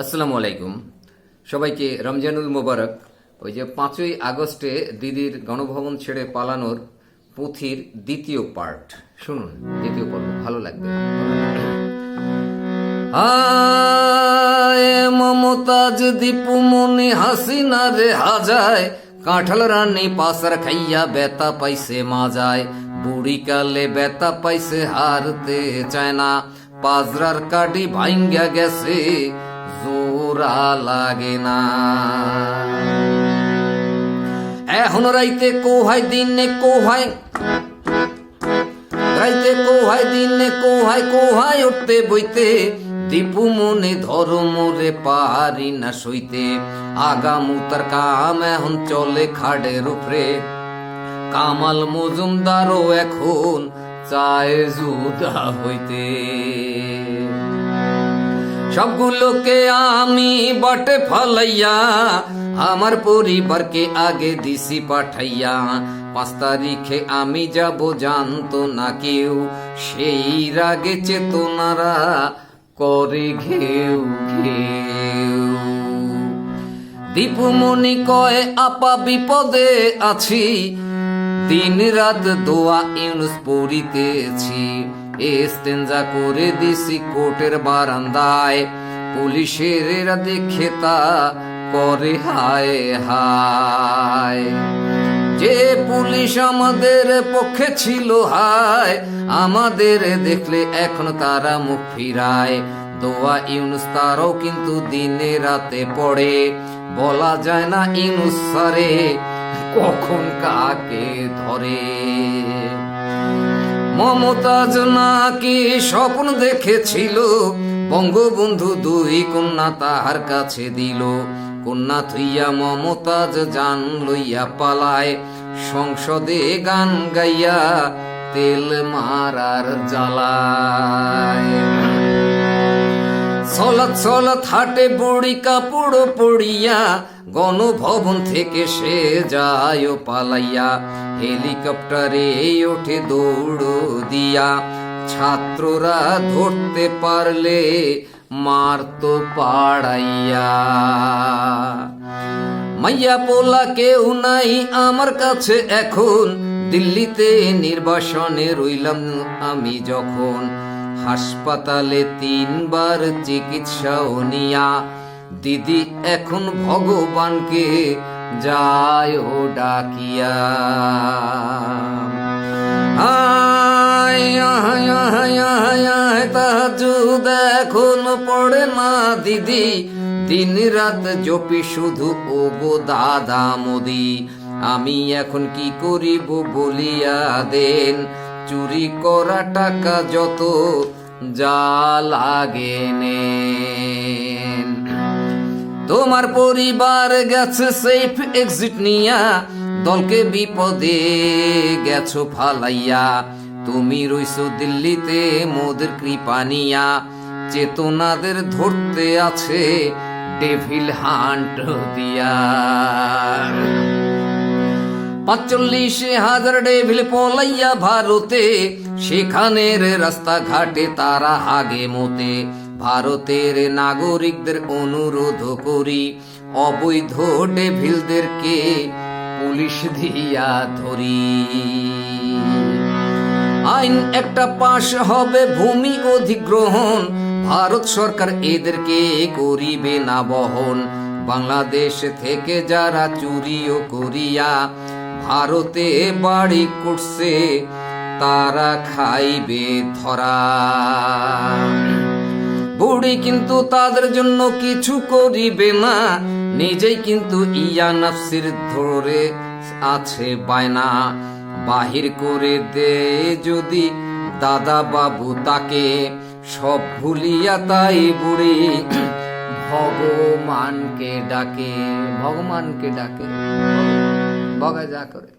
আসসালামু আলাইকুম। সবাইকে রমজানুল মোবারক। ওই যে 5ই আগস্টে দিদির গণভবন ছেড়ে পালানোর পুথির দ্বিতীয় পার্ট শুনুন, দ্বিতীয় পর্ব ভালো লাগবে। আয় মমতাজ দীপুমনি হাসিনা রে হাজায়, কাঁঠাল রানী পাসার খাইয়া বেতা পাইছে মাজায়, বুড়ি কালে বেতা পাইছে হারতে চায় না, পাজরার কাডি ভাঙ্গা গেছে জোরা লাগে না। এখন রাইতে কোহাই দিনে কোহাই, রাইতে কোহাই দিনে কোহাই, কোহাই উঠতে বইতে, দীপু মনে ধর্ম রে পারি না সইতে, আগামুতার কাম এখন চলে খাড়ের উপরে, কামাল মজুমদারও এখন চায় জুদা হইতে। সবগুলোকে আমি বাটে ফালাইয়া, আমার পরিবারকে আগে দিছি পাঠাইয়া, 5 তারিখে আমি যাব জানতো না কেউ, সেই রাগে চেতনারা করে ঘেউ ঘেউ। দীপুমণি কয় আপা বিপদে আছি, দিন রাত দোয়া ইউনুস পড়িতেছি, এস্তেঞ্জা করে দিছি কোর্টের বারান্দায়, পুলিশের দেখে তা করে হায় হায়। যে পুলিশ আমাদের পক্ষে ছিল হায়, আমাদের দেখলে এখন তারা মুখ ফিরায়, দোয়া ইউনুস তারও কিন্তু দিনে রাতে পড়ে, বলা যায় না ইউনুস সারে কখন কাকে ধরে। মমতাজ নাকি স্বপ্ন দেখেছিল, বঙ্গবন্ধু 2 কন্যা তাহার কাছে দিল, কন্যা থইয়া মমতাজ জান লইয়া পালায়, সংসদে গান গাইয়া তেল মারার জ্বালায়। সলাৎ সলাৎ হাটে বুড়ি কাপড় পড়িয়া, গণভবন থেকে সে যায় পালাইয়া, হেলিকপ্টারে ওঠে দৌড় দিয়া, ছাত্ররা ধরতে পারলে মারতো পাড়াইয়া। মাইয়া পোলা কেউ নাই আমার কাছে এখন, দিল্লিতে নির্বাসনে রইলাম আমি যখন, হাসপাতালে 3 বার চিকিৎসাও নিয়া, দিদি এখন ভগবানকে যায় ও ডাকিয়া। তাহাজ্জুদ এখন পড়ে না দিদি, দিন রাত জপি শুধু ও গো দাদা মোদি, আমি এখন কি করিব বলিয়া দেন, চুরি করা টাকা যত যা লাগে নেন। তোমার পরিবার গেছে সেফ এক্সিট নিয়া, দলকে বিপদে গেছো ফালাইয়া, তুমি রইছো দিল্লিতে মোদের কৃপা নিয়া, চেতনাদের ধরতে আছে ডেভিল হান্ট দিয়া। 45,000 ডেভিল পলাইয়া ভারতে, সেখানের রাস্তাঘাটে তারা হাগে মতে, ভারতের নাগরিকদের অনুরোধ করি, অবৈধ ডেভিলদেরকে পুলিশ দিয়া ধরি। আইন একটা পাশ হবে ভূমি অধিগ্রহণ, ভারত সরকার এদেরকে করিবে না বহন, বাংলাদেশ থেকে যারা চুরিও করিয়া ভারতে বাড়ি করছে তারা খাইবে ধরা। বুড়ি কিন্তু তাদের জন্য কিছু করিবে না, নিজেই কিন্তু ইয়া নাফসির ধরে আছে বায়না, বাহির করে দে যদি দাদা বাবু তাকে, সব ভুলিয়া তাই বুড়ি ভগবানকে ডাকে, ভগবানকে ডাকে, বগা যা করে।